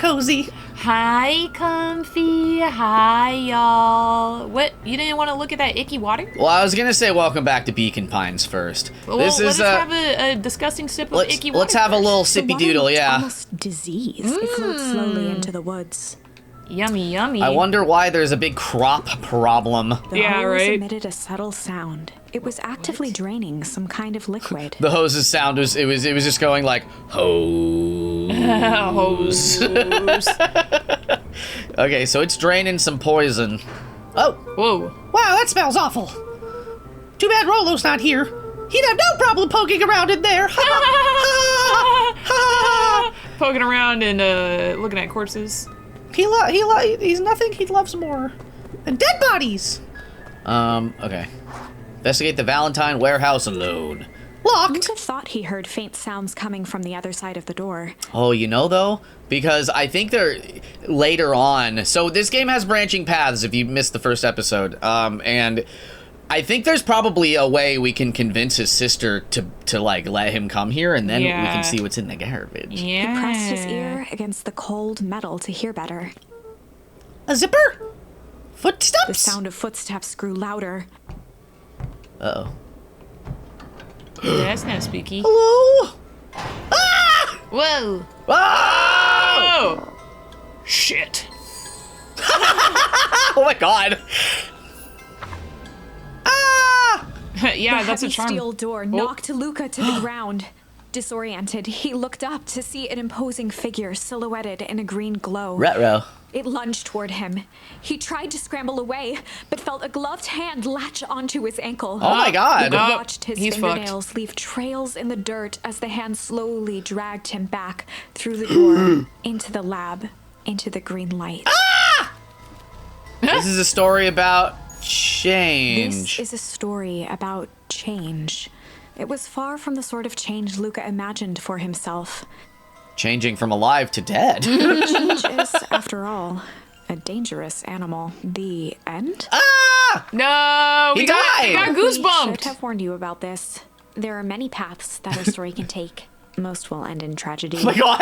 cozy. Hi, Comfy. Hi, y'all. What? You didn't want to look at that icky water? Well, I was gonna say welcome back to Beacon Pines first. Well, This let's is have a disgusting sip of icky water. Let's have a little The sippy water doodle, looked yeah. almost diseased. It flowed slowly into the woods. Yummy, yummy. I wonder why there's a big crop problem. The Yeah, hose right. emitted a subtle sound. It was actively draining some kind of liquid. The hose's sound was it was just going like hose. Hose. Okay, so it's draining some poison. Oh, Whoa. Wow, that smells awful. Too bad Rolo's not here. He'd have no problem poking around in there. Poking around and looking at corpses. He's nothing he loves more than dead bodies. Okay. Investigate the Valentine warehouse alone. Locked. Luca thought he heard faint sounds coming from the other side of the door. Oh, you know though? Because I think they're later on. So this game has branching paths if you missed the first episode. And I think there's probably a way we can convince his sister to like let him come here and then we Yeah. can see what's in the garbage. Yeah. He pressed his ear against the cold metal to hear better. A zipper. The Footsteps. sound of footsteps grew louder. Uh-oh. That's kind of spooky. Hello. Whoa. Oh! Oh. Shit. Oh my god. Yeah, The that's a heavy charm. steel door knocked Luca to the ground. Disoriented, he looked up to see an imposing figure silhouetted in a green glow. Retro. It lunged toward him. He tried to scramble away, but felt a gloved hand latch onto his ankle. Oh my god. He Oh, watched his he's fingernails leave trails in the dirt as the hand slowly dragged him back through the door, into the lab, into the green light. This is a story about This change. is a story about change. It was far from the sort of change Luca imagined for himself. Changing from alive to dead. Change is, after all, a dangerous animal. The end? No, He we got died! Should goosebumped. have warned you about this. There are many paths that a story can take. Most will end in tragedy. Oh my god.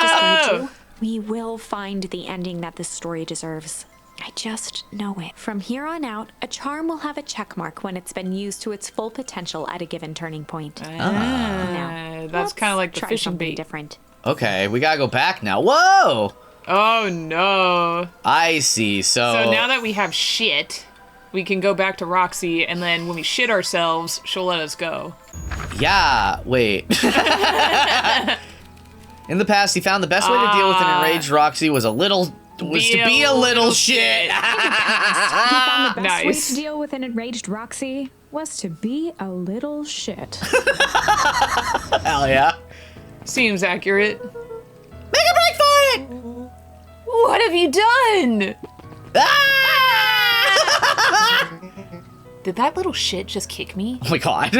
Discourage you. We will find the ending that this story deserves. I just know it. From here on out, a charm will have a check mark when it's been used to its full potential at a given turning point. Now, That's kind of like the try fishing something bait. different. Okay, we gotta go back now. Whoa! Oh no. I see. So now that we have shit, we can go back to Roxy, and then when we shit ourselves, she'll let us go. Yeah, wait. In the past, he found the best way to deal with an enraged Roxy was to be a little shit. He found the best way Nice. to deal with an enraged Roxy was to be a little shit. Hell yeah. Seems accurate. Make a break for it. What have you done? Did that little shit just kick me? Oh my god.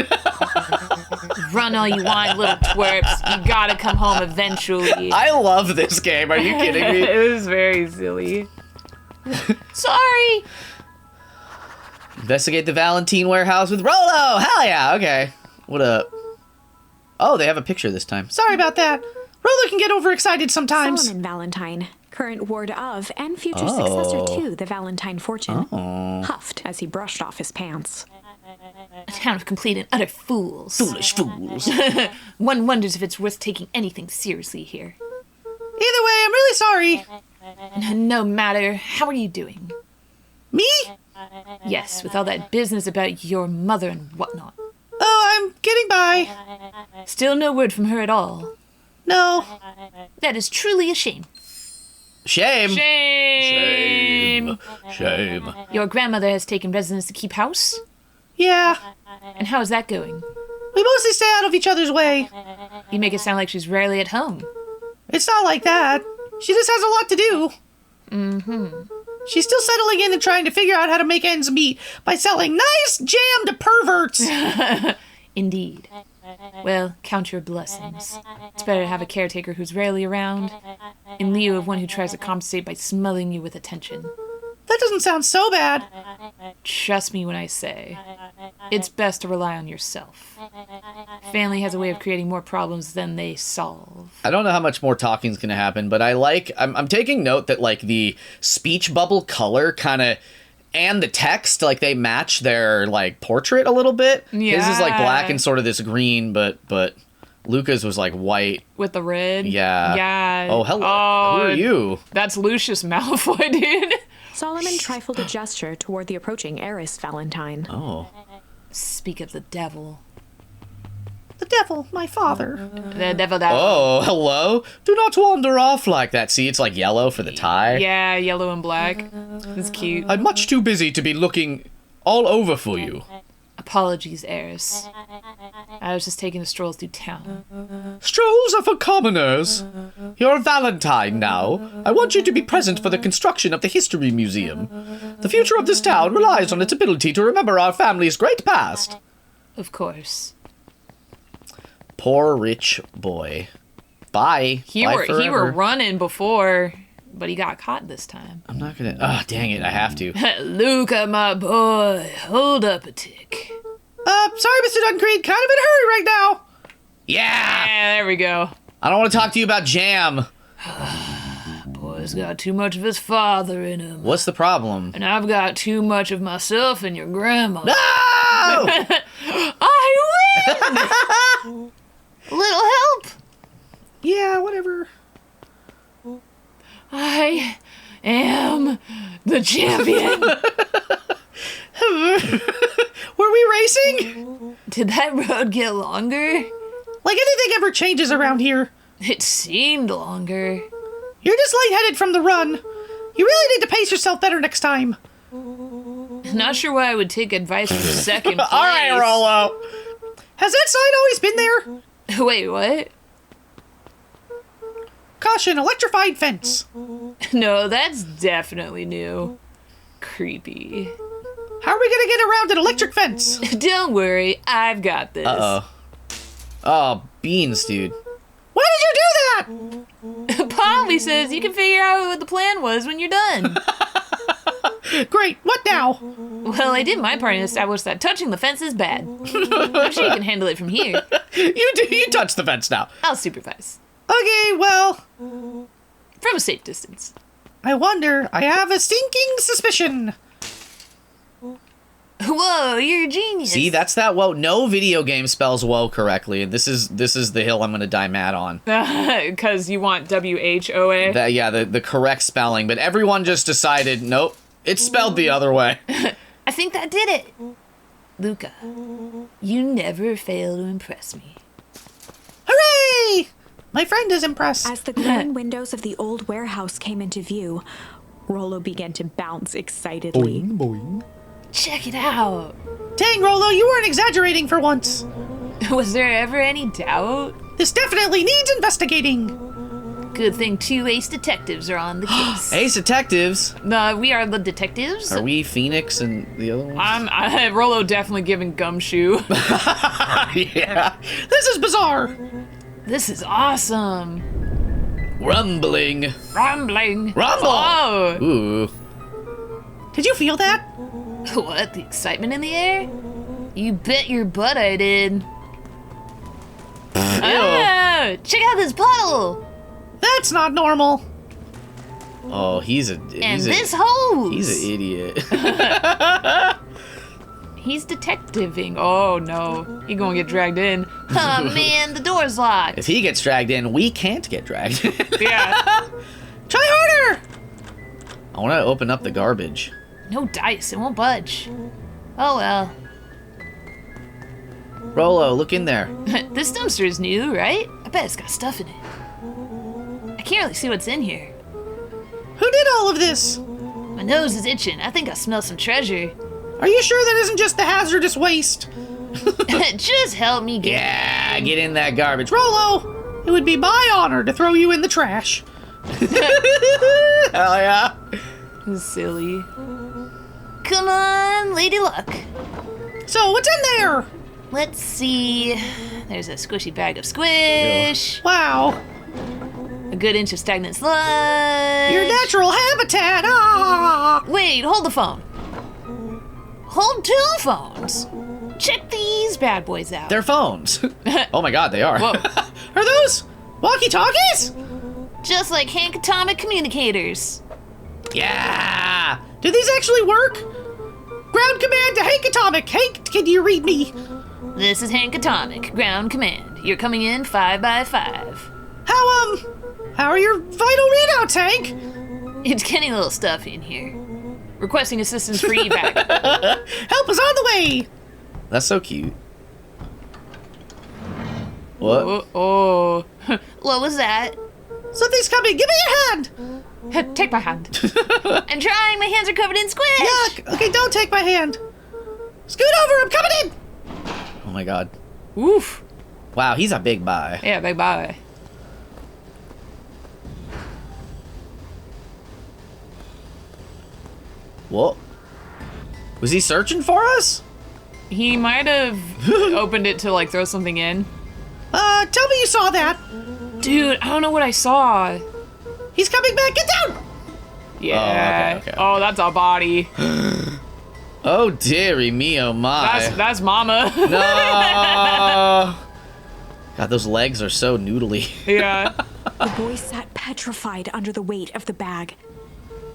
Run all you want, little twerps. You gotta come home eventually. I love this game. Are you kidding me? It was very silly. Sorry. Investigate the Valentine warehouse with Rolo. Hell yeah. Okay. What up? Oh, they have a picture this time. Sorry about that. Rolo can get overexcited sometimes. Solomon Valentine, current ward of and future Oh. successor to the Valentine fortune, huffed as he brushed off his pants. A town of complete and utter fools. Foolish fools. One wonders if it's worth taking anything seriously here. Either way, I'm really sorry. No matter. How are you doing? Me? Yes, with all that business about your mother and whatnot. Oh, I'm getting by. Still no word from her at all. No. That is truly a shame. Shame. Shame. Shame. Your grandmother has taken residence to keep house? Yeah. And how is that going? We mostly stay out of each other's way. You make it sound like she's rarely at home. It's not like that. She just has a lot to do. She's still settling in and trying to figure out how to make ends meet by selling nice jam to perverts. Indeed. Well, count your blessings. It's better to have a caretaker who's rarely around, in lieu of one who tries to compensate by smothering you with attention. That doesn't sound so bad. Trust me when I say, it's best to rely on yourself. Family has a way of creating more problems than they solve. I don't know how much more talking's gonna happen, but I'm taking note that like the speech bubble color kind of and the text, like they match their like portrait a little bit. His is like black and sort of this green, but Luca's was like white. With the red? Yeah. Yeah. Oh, hello. Oh, who are you? That's Lucius Malfoy, dude. Solomon trifled a gesture toward the approaching heiress Valentine. Oh. Speak of the devil. The devil, my father. The devil. Oh, hello. Do not wander off like that. See, it's like yellow for the tie. Yeah, yellow and black. It's cute. I'm much too busy to be looking all over for you. Apologies, heiress. I was just taking a stroll through town. Strolls are for commoners. You're a Valentine now. I want you to be present for the construction of the History Museum. The future of this town relies on its ability to remember our family's great past. Of course. Poor rich boy. Bye. He Bye were forever. running before, but he got caught this time. I'm not gonna... Oh, dang it. I have to. Luca, my boy, hold up a tick. Sorry, Mr. Duncreed, kind of in a hurry right now. Yeah! Yeah, there we go. I don't want to talk to you about jam. Boy's got too much of his father in him. What's the problem? And I've got too much of myself and your grandma. No! I win! Little help! Yeah, whatever. I am the champion. Were we racing? Did that road get longer? Like anything ever changes around here. It seemed longer. You're just lightheaded from the run. You really need to pace yourself better next time. Not sure why I would take advice from second place. All right, Rollo. Has that sign always been there? Wait, what? Caution, electrified fence. No, that's definitely new. Creepy. How are we gonna get around an electric fence? Don't worry, I've got this. Uh-oh. Oh, beans, dude. Why did you do that? Polly says you can figure out what the plan was when you're done. Great, what now? Well, I did my part and established that touching the fence is bad. I'm sure you can handle it from here. You touch the fence now. I'll supervise. Okay, well, From a safe distance. I wonder, I have a stinking suspicion. Whoa, you're a genius. See, that's that woe. No video game spells woe correctly, and this is the hill I'm gonna die mad on. Because you want WHOA? That, yeah, the correct spelling, but everyone just decided, nope, it's spelled the other way. I think that did it. Luca, you never fail to impress me. Hooray! My friend is impressed. As the glowing windows of the old warehouse came into view, Rollo began to bounce excitedly. Check it out. Dang, Rollo, you weren't exaggerating for once. Was there ever any doubt? This definitely needs investigating. Good thing 2 ace detectives are on the case. Ace Detectives. We are the detectives. Are we Phoenix and the other ones? Rollo definitely giving gumshoe. Yeah. This is bizarre. This is awesome. Rumbling. Rumbling. Rumble. Oh. Ooh. Did you feel that? What? The excitement in the air? You bet your butt I did. Oh, check out this puddle. That's not normal. Oh, he's an hose. He's an idiot. He's detectiving. Oh no, he gonna get dragged in. Oh man, the door's locked. If he gets dragged in, we can't get dragged. Yeah. Try harder. I want to open up the garbage. No dice, it won't budge. Oh well. Rollo, look in there. This dumpster is new, right? I bet it's got stuff in it. I can't really see what's in here. Who did all of this? My nose is itching. I think I smell some treasure. Are you sure that isn't just the hazardous waste? Just help me get. Yeah, get in that garbage. Rollo, it would be my honor to throw you in the trash. Hell yeah. Silly. Come on, Lady Luck. So, what's in there? Let's see. There's a squishy bag of squish. Wow. A good inch of stagnant sludge. Your natural habitat. Ah! Wait, hold the phone. Hold 2 phones. Check these bad boys out. They're phones. Oh my god, they are. Whoa. Are those walkie-talkies? Just like Hank Atomic communicators. Yeah. Do these actually work? Ground command to Hank Atomic. Hank, can you read me? This is Hank Atomic, ground command. You're coming in 5 by 5. How are your vital readouts, Hank? It's getting a little stuffy in here. Requesting assistance for evac. Help is on the way. That's so cute. What? Oh. What was that? Something's coming. Give me your hand. Take my hand. I'm trying. My hands are covered in squish. Yuck. Okay, don't take my hand. Scoot over. I'm coming in. Oh my god. Oof. Wow, he's a big guy. Yeah, bye bye. What? Was he searching for us? He might have opened it to like throw something in. Tell me you saw that. Dude, I don't know what I saw. He's coming back. Get down. Yeah. okay. Oh, that's a body. Oh dearie me, oh my. That's mama. No. God, those legs are so noodly. Yeah. The boy sat petrified under the weight of the bag.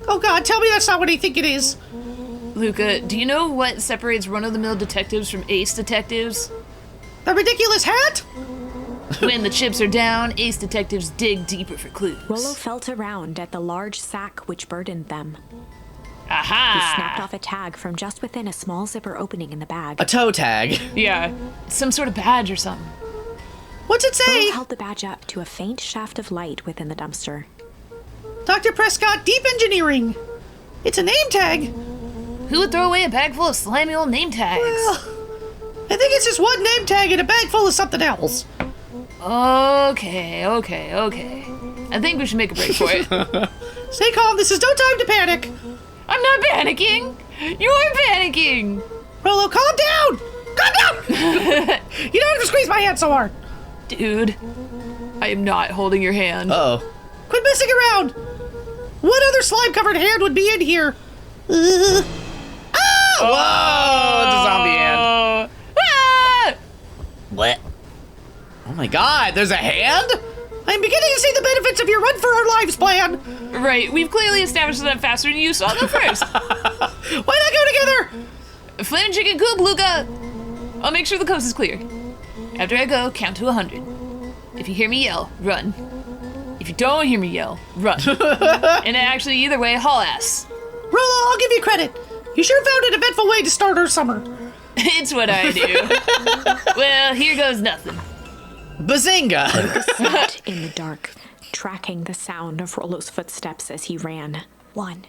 Oh God, tell me that's not what I think it is. Luca, do you know what separates run-of-the-mill detectives from ace detectives? The ridiculous hat? When the chips are down, ace detectives dig deeper for clues. Rollo felt around at the large sack which burdened them. He Aha! snapped off a tag from just within a small zipper opening in the bag. A toe tag. Yeah, some sort of badge or something. What's it say? Rollo held the badge up to a faint shaft of light within the dumpster. Dr. Prescott, Deep Engineering. It's a name tag. Who would throw away a bag full of slimy old name tags? Well, I think it's just one name tag in a bag full of something else. Okay. I think we should make a break for it. Stay calm. This is no time to panic. I'm not panicking! You're panicking! Rollo, calm down. Calm down. You don't have to squeeze my hand so hard. Dude, I am not holding your hand. Uh-oh. Quit messing around. What other slime-covered hand would be in here? Whoa, it's a zombie hand. Ah! What? Oh my god, there's a hand? I'm beginning to see the benefits of your Run for Our Lives plan. Right, we've clearly established that I'm faster than you, so I'll go first. Why not go together? Flint and chicken coop, Luca! I'll make sure the coast is clear. After I go, count to 100. If you hear me yell, run. If you don't hear me yell, run. And actually, either way, haul ass. Rollo, I'll give you credit. You sure found an eventful way to start our summer. It's what I do. Well, here goes nothing. Bazinga! Sat in the dark, tracking the sound of Rollo's footsteps as he ran. 1,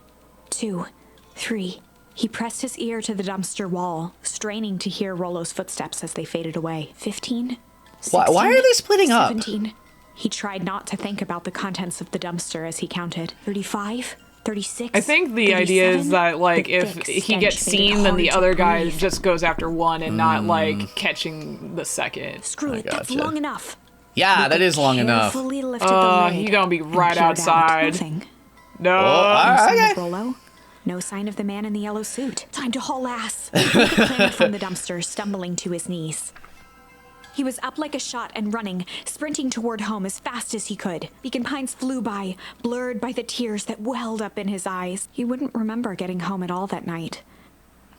2, 3. He pressed his ear to the dumpster wall, straining to hear Rollo's footsteps as they faded away. 15, 16, Why are they splitting up? 17. He tried not to think about the contents of the dumpster as he counted. 35, 36. I think the idea is 37. that, like, The if thick he stench gets made it seen, then the hard to other guy breathe. just goes after one and not, like, catching the second. Screw it, that's gotcha. long enough. Yeah, that is long enough. Carefully lifted the lid he gonna be and right peered out. outside. Nothing. No. No alright. sign Okay. of Rollo. No sign of the man in the yellow suit. Time to haul ass. Luca clambered from the dumpster, stumbling to his knees. He was up like a shot and running, sprinting toward home as fast as he could. Beacon Pines flew by, blurred by the tears that welled up in his eyes. He wouldn't remember getting home at all that night.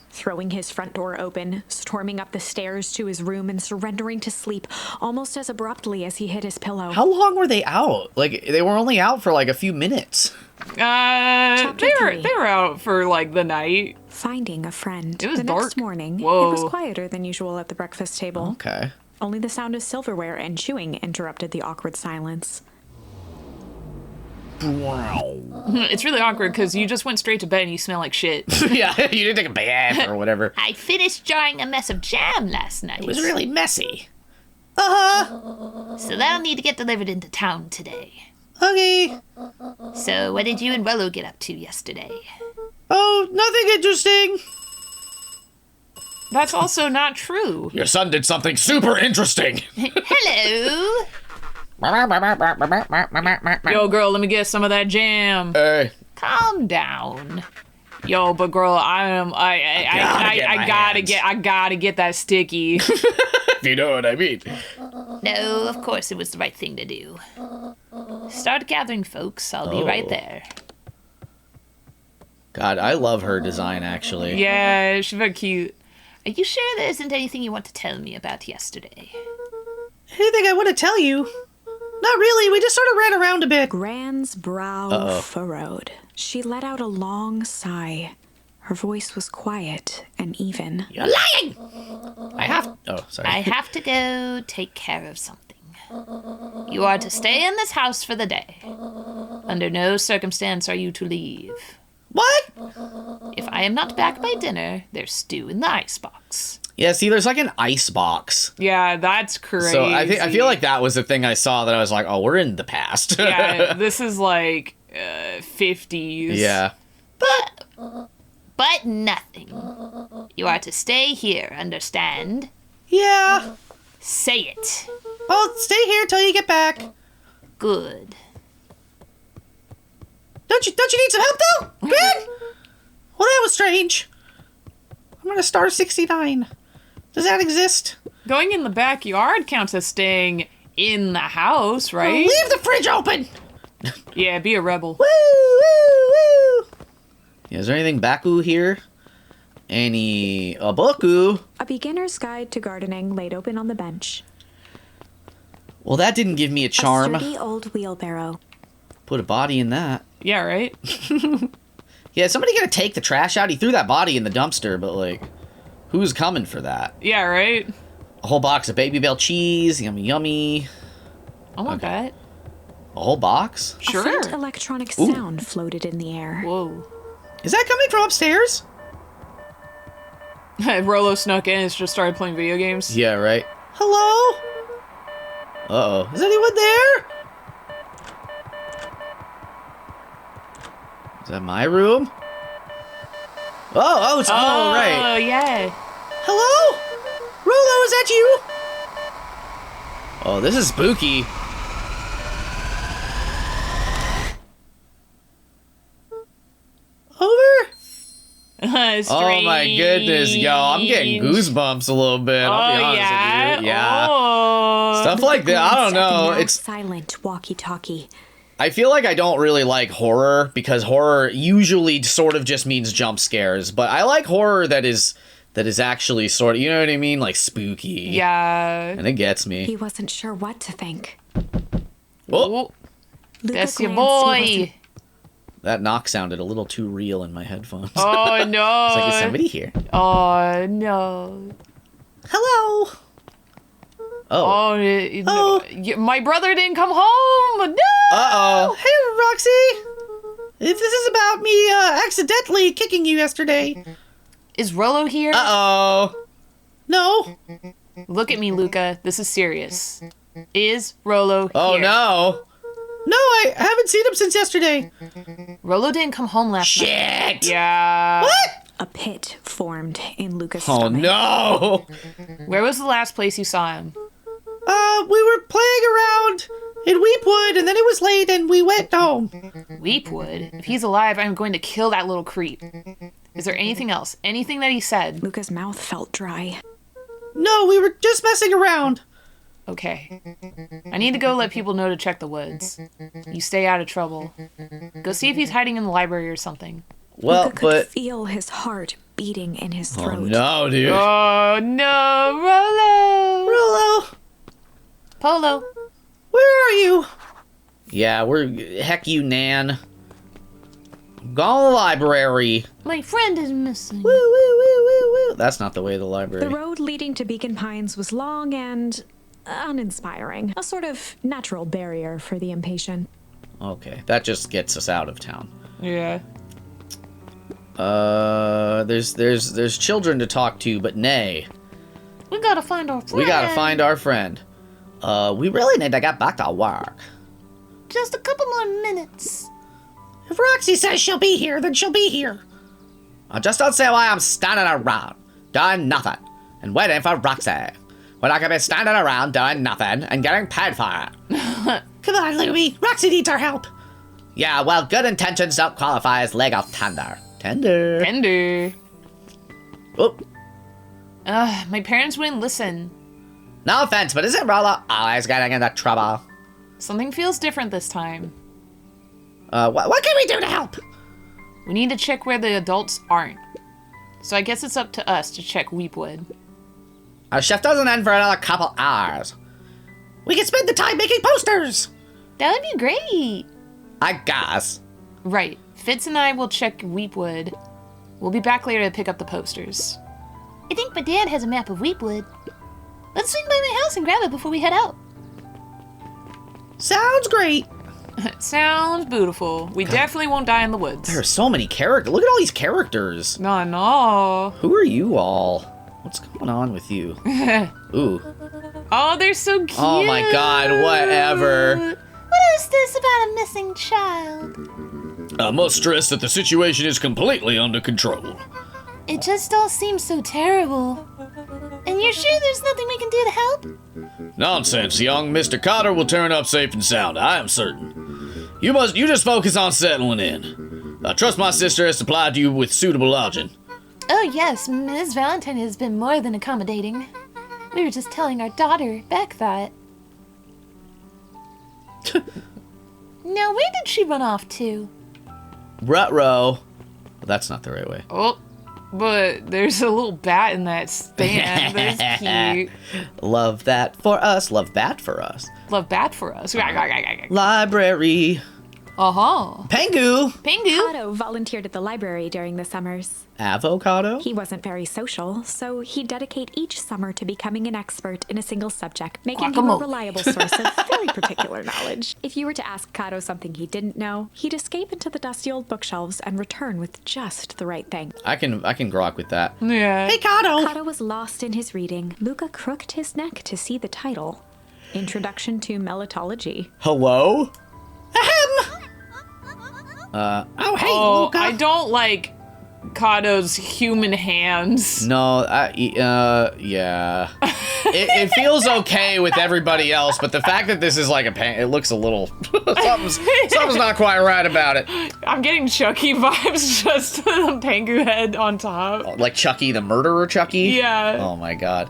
Throwing his front door open, storming up the stairs to his room, and surrendering to sleep almost as abruptly as he hit his pillow. How long were they out? Like, they were only out for like a few minutes. They three. were out for, like, the night. Finding a friend. It was the dark. next morning, Whoa. it was quieter than usual at the breakfast table. Okay. Only the sound of silverware and chewing interrupted the awkward silence. It's really awkward because you just went straight to bed and you smell like shit. Yeah, you didn't take a bath or whatever. I finished jarring a mess of jam last night. It was really messy. So that'll need to get delivered into town today. Okay. So what did you and Rollo get up to yesterday? Oh, nothing interesting. That's also not true. Your son did something super interesting. Hello. Yo, girl, let me get some of that jam. Hey. Calm down. Yo, but girl, I gotta get that sticky. If you know what I mean. No, of course it was the right thing to do. Start gathering, folks. I'll be right there. God, I love her design, actually. Yeah, she's very cute. Are you sure there isn't anything you want to tell me about yesterday? Anything I want to tell you? Not really. We just sort of ran around a bit. Gran's brow furrowed. She let out a long sigh. Her voice was quiet and even. You're lying! I have... Oh, sorry. I have to go take care of something. You are to stay in this house for the day. Under no circumstance are you to leave. What? If I am not back by dinner, there's stew in the icebox. Yeah, see, there's like an ice box. Yeah, that's crazy. So I feel like that was the thing I saw that I was like, oh, we're in the past. Yeah, this is like 50s. Yeah. But nothing. You are to stay here, understand? Yeah. Say it. I'll stay here till you get back. Good. Don't you need some help though, Gran? Well, that was strange. I'm gonna star 69. Does that exist? Going in the backyard counts as staying in the house, right? Leave the fridge open. Yeah, be a rebel. Woo, woo, woo. Yeah, is there anything Baku here? Any Aboku? A beginner's guide to gardening laid open on the bench. Well, that didn't give me a charm. A sturdy old wheelbarrow. Put a body in that. Yeah, right? Yeah, somebody gonna take the trash out? He threw that body in the dumpster, but like, who's coming for that? Yeah, right? A whole box of Baby Bell cheese, yummy yummy. I want that. A whole box? Sure. A faint electronic sound floated in the air. Whoa. Is that coming from upstairs? Rolo snuck in and just started playing video games. Yeah, right. Hello? Uh-oh. Is anyone there? Is that my room? Oh, it's all right. Oh, yeah. Hello? Rolo, is that you? Oh, this is spooky. Over? Oh my goodness, yo, I'm getting goosebumps a little bit. I'll be honest with you. Yeah. Oh. Stuff like that. I don't know. Now It's silent walkie-talkie. I feel like I don't really like horror because horror usually sort of just means jump scares, but I like horror that is actually sort of, you know what I mean, like spooky. Yeah. And it gets me. He wasn't sure what to think. Oh, Luca That's your glanced. He boy. that knock sounded a little too real in my headphones. Oh, no. It's like, is somebody here? Oh, no. Hello? Oh. Oh, my brother didn't come home. No. Uh-oh. Hey, Roxy. If this is about me accidentally kicking you yesterday. Is Rolo here? Uh-oh. No. Look at me, Luca. This is serious. Is Rolo here? Oh, no. No, I haven't seen him since yesterday. Rolo didn't come home last night. Shit. Yeah. What? A pit formed in Luca's Oh, stomach. no. Where was the last place you saw him? We were playing around in Weepwood, and then it was late, and we went home. Weepwood? If he's alive, I'm going to kill that little creep. Is there anything else? Anything that he said? Luca's mouth felt dry. No, we were just messing around. Okay. I need to go let people know to check the woods. You stay out of trouble. Go see if he's hiding in the library or something. Well, Luca could but... feel his heart beating in his Oh, throat. no, dude. Oh, no, Rolo! Rolo, Polo. where are you? Yeah, heck you, Nan. Go to the library. My friend is missing. Woo, woo, woo, woo, woo. That's not the way to the library. The road leading to Beacon Pines was long and uninspiring. A sort of natural barrier for the impatient. Okay, that just gets us out of town. Yeah. There's children to talk to, but nay. We gotta find our friend. We gotta find our friend. We really need to get back to work. Just a couple more minutes. If Roxy says she'll be here, then she'll be here. Just don't say why I'm standing around, doing nothing, and waiting for Roxy. When I could be standing around doing nothing and getting paid for it. Come on, Louie. Roxy needs our help. Yeah, well, good intentions don't qualify as leg of tender. Tender. Tender. Oh, My parents wouldn't listen. no offense, but isn't Rolo always getting into trouble? Something feels different this time. What can we do to help? We need to check where the adults aren't. So I guess it's up to us to check Weepwood. Our shift doesn't end for another couple hours. We can spend the time making posters. That would be great. I guess. Right. Fitz and I will check Weepwood. We'll be back later to pick up the posters. I think my dad has a map of Weepwood. Let's swing by my house and grab it before we head out. Sounds great. Sounds beautiful. We definitely won't die in the woods. There are so many characters. Look at all these characters. No. Who are you all? What's going on with you? Ooh. Oh, they're so cute. Oh my god, whatever. What is this about a missing child? I must stress that the situation is completely under control. It just all seems so terrible. And you're sure there's nothing we can do to help? Nonsense, young Mr. Cotter will turn up safe and sound, I am certain. You just focus on settling in. I trust my sister has supplied you with suitable lodging. Oh yes, Ms. Valentine has been more than accommodating. We were just telling our daughter, Beck, that. Now, where did she run off to? Ruh-roh. Well, that's not the right way. Oh, but there's a little bat in that stand. That's cute. Love that for us. Love that for us. Love bat for us. Library. Uh-huh. Pengu. Pingu. Otto volunteered at the library during the summers. Avocado. He wasn't very social, so he'd dedicate each summer to becoming an expert in a single subject, making him a Guacamole. reliable source of very particular knowledge. If you were to ask Kato something he didn't know, he'd escape into the dusty old bookshelves and return with just the right thing. I can grok with that. Yeah. Hey, Kato. Kato was lost in his reading. Luca crooked his neck to see the title. Introduction to Melitology. Hello? Ahem. Oh, hey, Oh, Luca. I don't like Kato's human hands. No, yeah. It feels okay with everybody else, but the fact that this is like it looks a little, something's not quite right about it. I'm getting Chucky vibes just to the Pengu head on top. Like Chucky, the murderer Chucky? Yeah. Oh my god.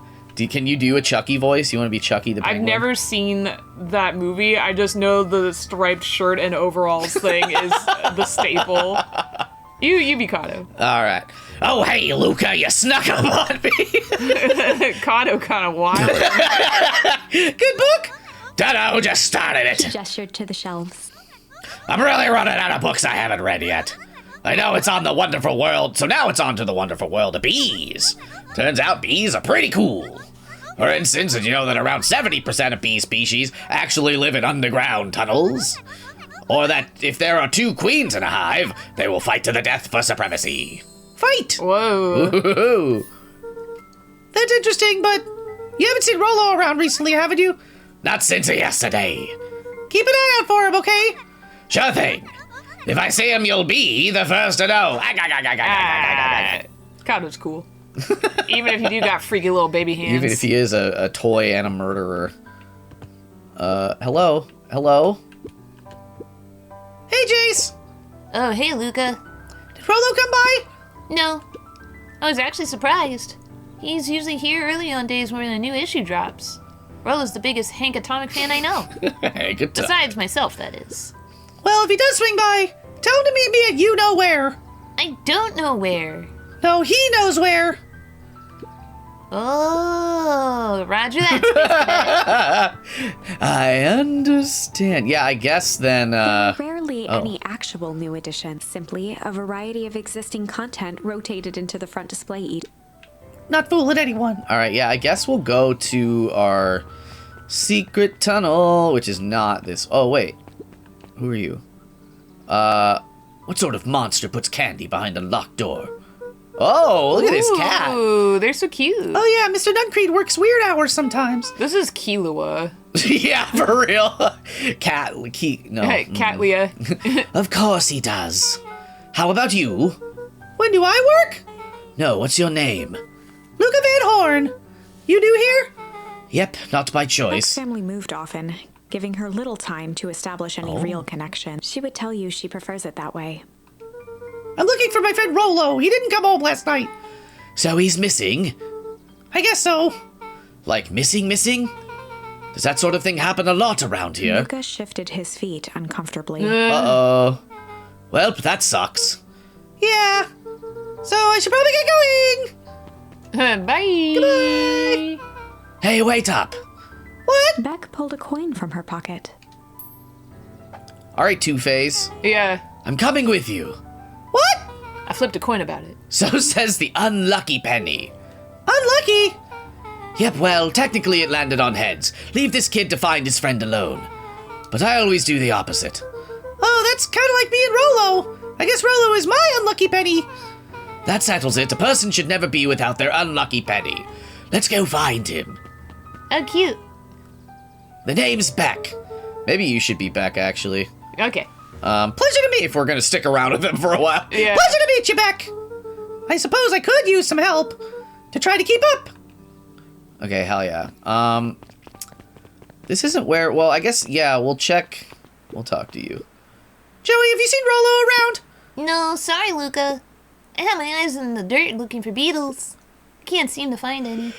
Can you do a Chucky voice? You want to be Chucky the I've penguin? never seen that movie. I just know the striped shirt and overalls thing is the staple. You be Kato. All right. Oh, hey, Luca, you snuck up on me. Kato kind of wild. Good book. Dodo just started He it. gestured to the shelves. I'm really running out of books I haven't read yet. I know it's on the Wonderful World, so now it's on to the Wonderful World of Bees. Turns out bees are pretty cool. For instance, did you know that around 70% of bee species actually live in underground tunnels? Or that if there are two queens in a hive, they will fight to the death for supremacy. Fight. Whoa. Ooh. That's interesting, but you haven't seen Rolo around recently, haven't you? Not since yesterday. Keep an eye out for him, okay? Sure thing. If I see him, you'll be the first to know. Kato's cool. Even if you do got freaky little baby hands. Even if he is a toy and a murderer. Hello? Hello? Hey, Jace. Oh, hey, Luca. Did Rolo come by? No. I was actually surprised. He's usually here early on days when a new issue drops. Rolo's the biggest Hank Atomic fan I know. Hey, good time. Besides myself, that is. Well, if he does swing by, tell him to meet me at you-know-where. I don't know where. No, he knows where. Oh, roger that, Space Cadet. I understand. Yeah, I guess then, Rarely any actual new additions, simply a variety of existing content rotated into the front display. Not fooling anyone. Alright, yeah, I guess we'll go to our secret tunnel, which is not this. Oh, wait. Who are you? What sort of monster puts candy behind a locked door? Oh, look at this cat. Ooh, they're so cute. Oh yeah, Mr. Duncreed works weird hours sometimes. This is Killua. Yeah, for real. No. Catlia. Of course he does. How about you? When do I work? No, what's your name? Luca Van Horn. You new here? Yep, not by Beck's choice. family moved often. giving her little time to establish any real connection. She would tell you she prefers it that way. I'm looking for my friend Rolo. He didn't come home last night. So he's missing? I guess so. Like missing? Does that sort of thing happen a lot around here? Luca shifted his feet uncomfortably. Uh-oh. Well, that sucks. Yeah. So I should probably get going. Bye. Goodbye. Hey, wait up. What? Beck pulled a coin from her pocket. All right, Two-Face. Yeah, I'm coming with you. What? I flipped a coin about it. So says the unlucky penny. Unlucky. Yep, well, technically it landed on heads. Leave this kid to find his friend alone. But I always do the opposite. Oh, that's kind of like me and Rolo. I guess Rolo is my unlucky penny. That settles it. A person should never be without their unlucky penny. Let's go find him. Oh, cute. The name's Beck. Maybe you should be Beck, actually. Okay. Pleasure to meet. If we're gonna stick around with him for a while. Yeah. Pleasure to meet you, Beck. I suppose I could use some help to try to keep up. Okay, hell yeah. This isn't where... Well, I guess, yeah, we'll check. We'll talk to you. Joey, have you seen Rolo around? No, sorry, Luca. I had my eyes in the dirt looking for beetles. Can't seem to find any.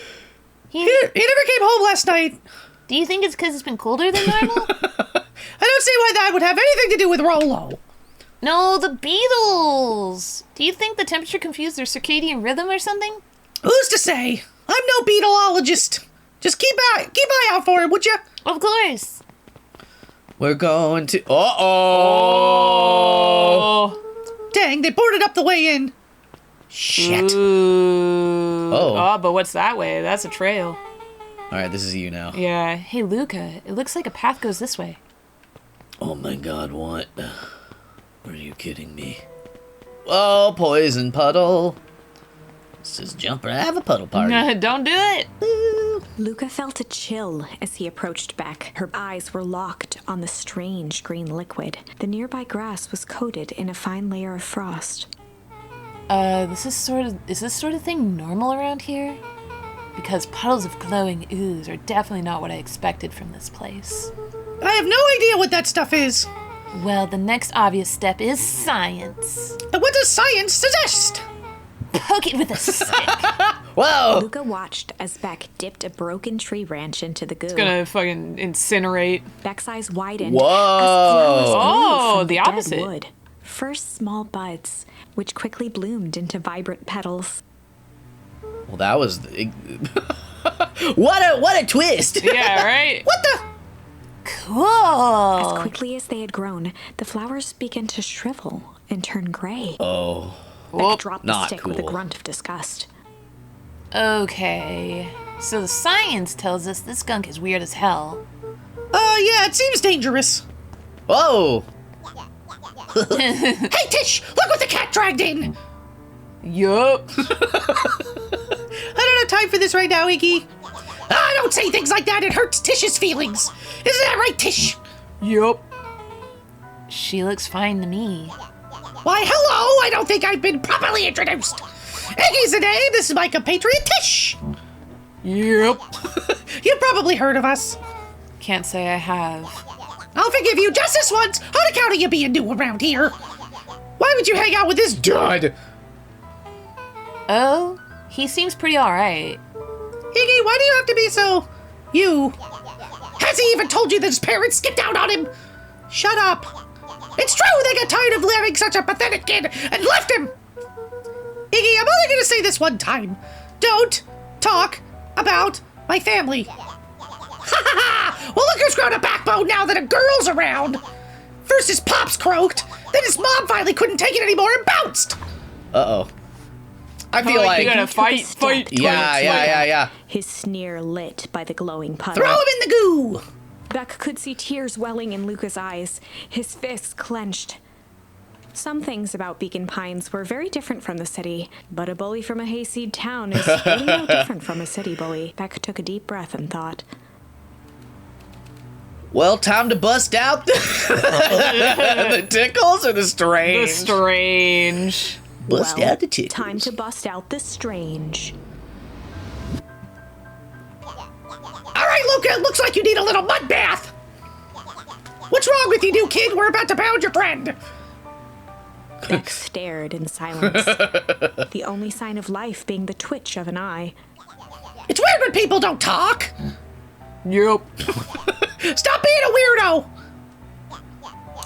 He never came home last night. Do you think it's because it's been colder than normal? I don't see why that would have anything to do with Rolo. No, the beetles. Do you think the temperature confused their circadian rhythm or something? Who's to say? I'm no beetleologist. Just keep eye out for him, would you? Of course. We're going to... Uh-oh! Oh. Dang, they boarded up the way in. Shit. Ooh. Oh. Oh, but what's that way? That's a trail. All right, this is you now. Yeah. Hey, Luca, it looks like a path goes this way. Oh my god, what? Are you kidding me? Oh, poison puddle. Let's just jump and have a puddle party. Don't do it. Luca felt a chill as he approached Beck. Her eyes were locked on the strange green liquid. The nearby grass was coated in a fine layer of frost. Is this sort of thing normal around here? Because puddles of glowing ooze are definitely not what I expected from this place. I have no idea what that stuff is. Well, the next obvious step is science. And what does science suggest? Poke it with a stick. Whoa! Luca watched as Beck dipped a broken tree branch into the goo. Gonna fucking incinerate. Beck's eyes widened Whoa. as flowers grew Oh, from the dead opposite. wood. First small buds, which quickly bloomed into vibrant petals. Well, that was... what a twist! Yeah, right? What the? Cool. As quickly as they had grown, the flowers began to shrivel and turn gray. Oh. Beck Whoop. dropped the Not stick with a cool. grunt of disgust. Okay. So the science tells us this skunk is weird as hell. Yeah, it seems dangerous. Whoa! Hey, Tish, look what the cat dragged in. Yup. I don't have time for this right now, Iggy. Ah, don't say things like that. It hurts Tish's feelings. Isn't that right, Tish? Yup. She looks fine to me. Why, hello. I don't think I've been properly introduced. Iggy's the name. This is my compatriot, Tish. Yep. You've probably heard of us. Can't say I have. I'll forgive you just this once on account of you being new around here. Why would you hang out with this dud? Oh, he seems pretty alright. Iggy, why do you have to be so... you? Has he even told you that his parents skipped out on him? Shut up. It's true they got tired of living such a pathetic kid and left him. Iggy, I'm only gonna say this one time. Don't talk about my family. Ha ha ha! Well, look who's grown a backbone now that a girl's around. First his pops croaked, then his mom finally couldn't take it anymore and bounced. Uh-oh. I feel Like like... you gotta He took a fight. step Yeah. His sneer lit by the glowing puddle. Throw him in the goo. Beck could see tears welling in Luca's eyes, his fists clenched. Some things about Beacon Pines were very different from the city, but a bully from a hayseed town is really no different from a city bully. Beck took a deep breath and thought. Well, time to bust out the tickles or the The strange? strange. Bust Well, out the tickles. time to bust out the strange. All right, Luca, it looks like you need a little mud bath. What's wrong with you, new kid? We're about to pound your friend. Beck stared in silence, the only sign of life being the twitch of an eye. It's weird when people don't talk. Yep. Stop being a weirdo.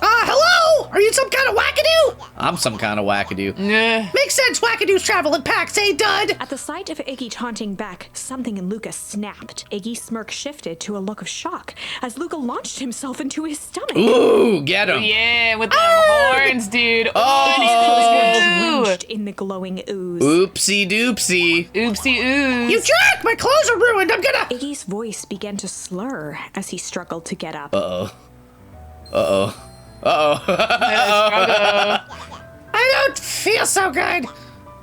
Hello? Are you some kind of wackadoo? I'm some kind of wackadoo. Nah. Makes sense, wackadoos travel in packs, eh, Dud? At the sight of Iggy taunting Beck, something in Luca snapped. Iggy's smirk shifted to a look of shock as Luca launched himself into his stomach. Ooh, get him. Yeah, with them horns, dude. Oh. Drenched in the glowing ooze. Oopsie doopsie. Oopsie ooze. You jerk! My clothes are ruined. I'm gonna. Iggy's voice began to slur as he struggled to get up. I don't feel so good.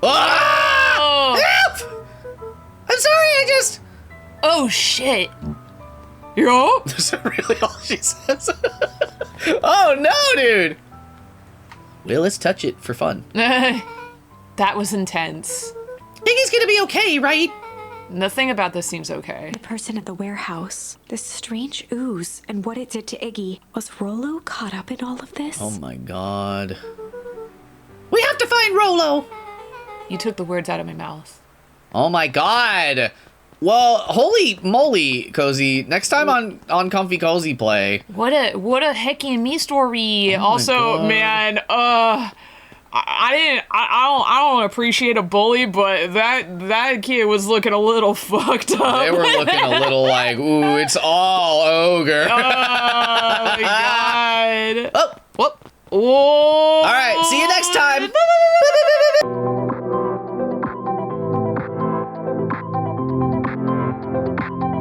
Ah! Oh. Help! I'm sorry. I just. Oh shit. Yo. Is that really all she says? Oh no, dude. Well, let's touch it for fun. That was intense. Iggy's gonna be okay, right? Nothing about this seems okay. The person at the warehouse, this strange ooze, and what it did to Iggy. Was Rollo caught up in all of this? Oh my god. We have to find Rollo. You took the words out of my mouth. Oh my god. Well, holy moly, Cozy. Next time on Comfy Cozy Play. What a Hecky and me story. my Also, God. man, I don't appreciate a bully, but that kid was looking a little fucked up. They were looking a little like, ooh, it's all ogre. Oh my god. Oh, whoop. Whoa. All right, see you next time.